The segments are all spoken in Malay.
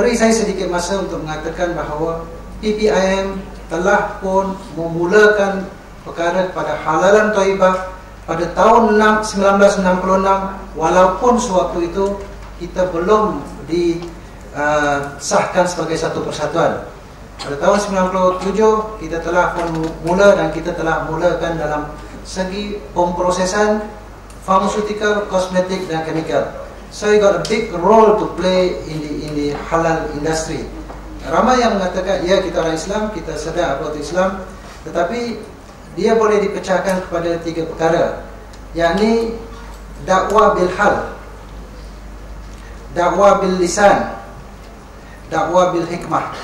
beri saya sedikit masa untuk mengatakan bahawa PPIM telah pun memulakan perkara pada halalan thayyibah pada tahun 1966, walaupun sewaktu itu kita belum disahkan sebagai satu persatuan. Pada tahun 97 kita telah pun mula, dan kita telah mulakan dalam segi pemprosesan pharmaceutical, kosmetik dan chemical. So you got a big role to play in the halal industry. Ramai yang mengatakan, ya kita orang Islam, kita sedar apa itu Islam, tetapi dia boleh dipecahkan kepada 3 perkara, yakni dakwah bil hal, dakwah bil lisan, dakwah bil hikmah.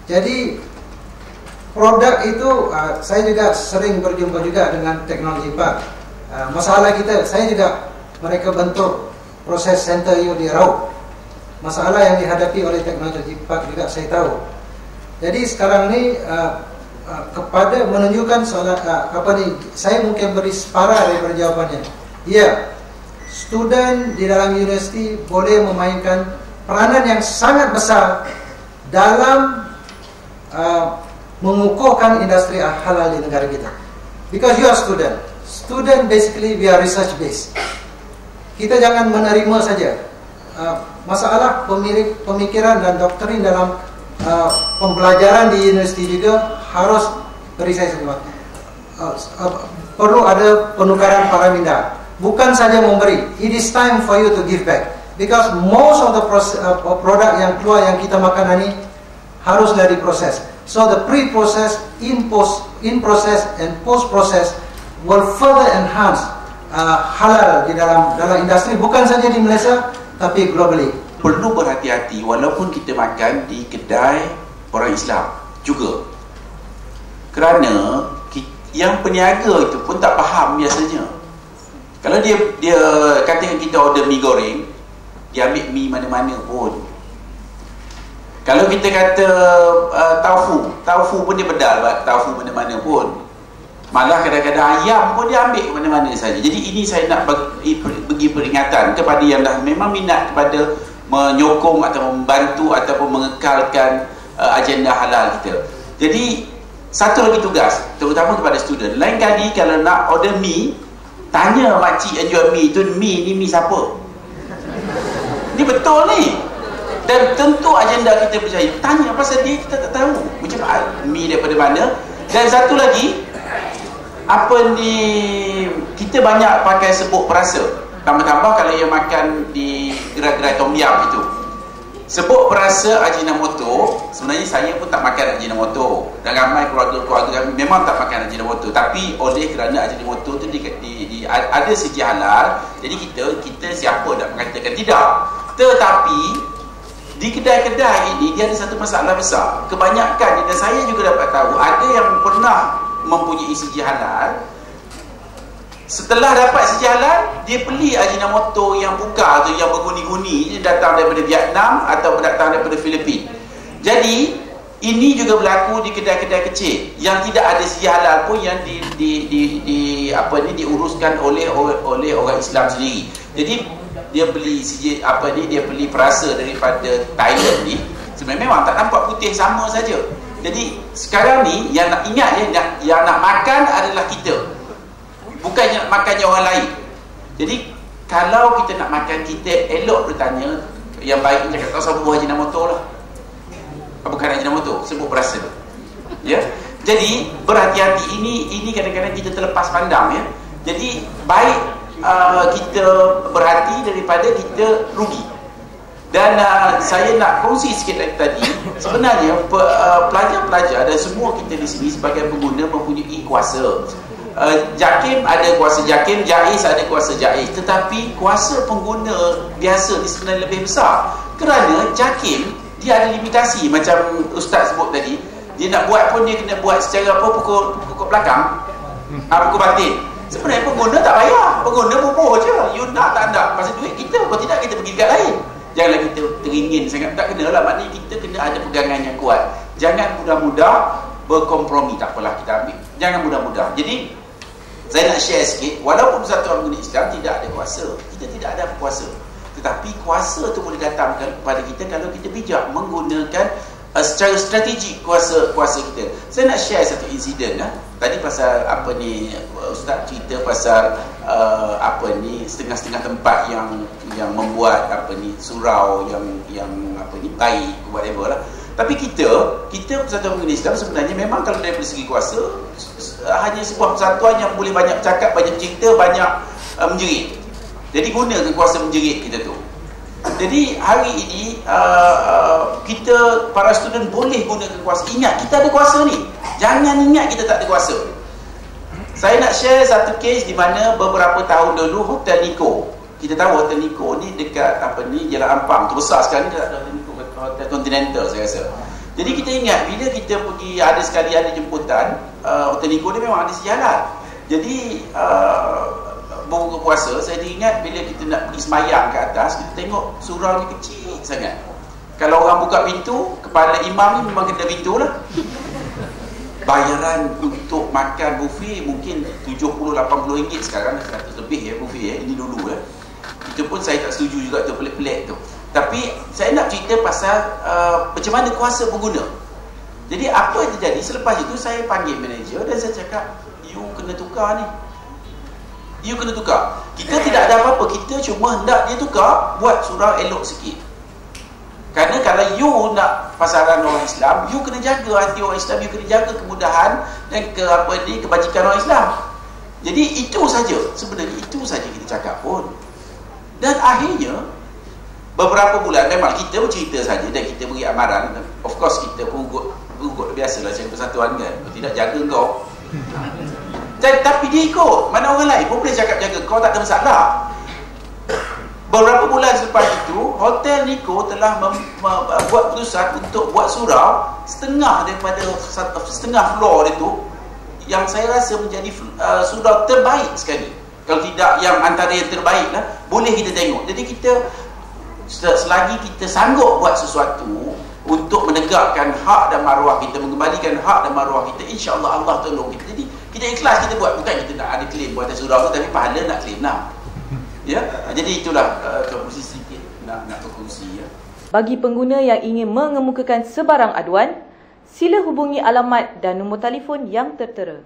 Jadi produk itu, saya juga sering berjumpa juga dengan teknologi park. Masalah kita, saya juga, mereka bentuk proses center you di Raub. Masalah yang dihadapi oleh teknologi park juga saya tahu. Jadi sekarang ni kepada menunjukkan soalan saya mungkin beri separah daripada jawapannya. Ya, student di dalam universiti boleh memainkan peranan yang sangat besar dalam mengukuhkan industri halal di negara kita. Because you are student. Student basically we are research based. Kita jangan menerima saja. Masalah pemikiran dan doktrin dalam pembelajaran di universiti juga harus beri saya semua. Perlu ada penukaran para minda. Bukan saja memberi. It is time for you to give back. Because most of the produk yang keluar yang kita makan ini haruslah diproses. So the pre-process, in-process and post-process will further enhance halal di dalam industri, bukan saja di Malaysia tapi globally. Perlu berhati-hati walaupun kita makan di kedai orang Islam juga, kerana yang peniaga itu pun tak faham biasanya. Kalau dia katakan kita order mi goreng, dia ambil mi mana-mana pun. Kalau kita kata taufu pun dia bedal taufu mana-mana pun. Malah kadang-kadang ayam pun dia ambil ke mana-mana saja. Jadi ini saya nak bagi peringatan kepada yang dah memang minat kepada menyokong atau membantu ataupun mengekalkan agenda halal kita. Jadi satu lagi tugas, terutama kepada student. Lain kali kalau nak order mi, tanya makcik yang jual mi itu, mi ni mi siapa? Ni betul ni. Dan tentu agenda kita percaya. Tanya pasal dia, kita tak tahu macam mi daripada mana. Dan satu lagi, apa ni, kita banyak pakai sebut perasa. Tambah-tambah kalau yang makan di gerai-gerai tom yum itu, sebut perasa Ajinomoto. Sebenarnya saya pun tak makan Ajinomoto, dan ramai keluarga-keluarga kami memang tak makan Ajinomoto. Tapi oleh kerana Ajinomoto tu ada segi halal, jadi kita siapa nak mengatakan tidak. Tetapi di kedai-kedai ini dia ada satu masalah besar. Kebanyakan, dan saya juga dapat tahu, ada yang pernah mempunyai segi halal, setelah dapat segi halal, dia beli Ajinomoto yang buka tu, yang berguni-guni, datang daripada Vietnam atau datang daripada Filipina. Jadi ini juga berlaku di kedai-kedai kecil yang tidak ada segi halal pun, yang diuruskan oleh orang Islam sendiri. Jadi dia beli dia beli perasa daripada Thailand ni, sebenarnya memang tak nampak putih, sama saja. Jadi sekarang ni yang nak ingat, yang nak makan adalah kita, bukan yang nak makannya orang lain. Jadi kalau kita nak makan, kita elok bertanya. Yang baik cakap, tak usah buah Ajinomoto lah. Bukan Ajinomoto, sebut perasa. Ya. Jadi berhati-hati. Ini kadang-kadang kita terlepas pandang, ya. Jadi baik kita berhati daripada kita rugi. Dan saya nak kongsi sikit lagi tadi. Sebenarnya pelajar-pelajar dan semua kita di sini sebagai pengguna mempunyai kuasa. Jakim ada kuasa Jakim, Jaiz ada kuasa Jaiz. Tetapi kuasa pengguna biasa ni sebenarnya lebih besar. Kerana Jakim dia ada limitasi. Macam Ustaz sebut tadi, dia nak buat pun dia kena buat secara pukul belakang, pukul batin. Sebenarnya pengguna tak payah, pengguna bubuh je. You nak tak nak, pasal duit kita. Kalau tidak, kita pergi dekat lain. Janganlah kita teringin sangat. Tak kena lah, maknanya kita kena ada pegangan yang kuat. Jangan mudah-mudah berkompromi. Tak apalah, kita ambil. Jangan mudah-mudah. Jadi saya nak share sikit, walaupun satu orang pengguna Islam tidak ada kuasa, kita tidak ada kuasa, Tetapi kuasa tu boleh datang kepada kita kalau kita bijak menggunakan secara strategik kuasa kita. Saya nak share satu insiden tadi pasal Ustaz cerita pasal setengah-setengah tempat yang membuat surau yang baik, whatever lah. Tapi kita Persatuan Pengguna Islam sebenarnya memang kalau dari segi kuasa hanya sebuah persatuan yang boleh banyak bercakap, banyak cerita, banyak menjerit. Jadi gunakan kuasa menjerit kita tu. Jadi hari ini kita para student boleh gunakan kuasa. Ingat kita ada kuasa ni. Jangan ingat kita tak ada kuasa. Saya nak share satu kes di mana beberapa tahun dulu Hotel Nico. Kita tahu Hotel Nico ni dekat Jalan Ampang tu, besar sekali dekat Hotel Nico, Hotel Continental saya rasa. Jadi kita ingat bila kita pergi ada jemputan, Hotel Nico ni memang ada sejalan. Jadi buka puasa, saya diingat bila kita nak pergi semayang ke atas, kita tengok surau ni kecil sangat. Kalau orang buka pintu, kepala imam ni memang kena pintu lah. Bayaran untuk makan buffet mungkin 70-80 ringgit sekarang, 100 lebih buffet ini dulu Itu pun saya tak setuju juga tu, pelik-pelik tu. Tapi saya nak cerita pasal macam mana kuasa pengguna. Jadi apa yang terjadi selepas itu, saya panggil manager dan saya cakap, you kena tukar ni. You kena tukar. Kita tidak ada apa-apa, kita cuma hendak dia tukar, buat surau elok sikit. Kerana kalau you nak pasaran orang Islam, you kena jaga hati orang Islam, you kena jaga kemudahan dan kebajikan orang Islam. Jadi itu saja, sebenarnya itu saja kita cakap pun. Dan akhirnya beberapa bulan memang kita bercerita saja dan kita beri amaran. Of course kita perugut biasalah macam persatuan kan, tidak jaga kau. Tapi dia ikut. Mana orang lain pun boleh cakap jaga kau, tak ada masalah. Beberapa bulan selepas itu, Hotel Nico telah buat keputusan untuk buat surau setengah floor itu yang saya rasa menjadi surau terbaik sekali. Kalau tidak yang antara yang terbaik lah, boleh kita tengok. Jadi kita selagi kita sanggup buat sesuatu untuk menegakkan hak dan maruah kita, mengembalikan hak dan maruah kita, insya-Allah Allah tolong kita. Jadi kita ikhlas kita buat, bukan kita nak ada claim buatan surau tu, tapi pahala nak claim lah. Ya, jadi itulah kongsi sedikit nak berkongsi ya. Bagi pengguna yang ingin mengemukakan sebarang aduan, sila hubungi alamat dan nombor telefon yang tertera.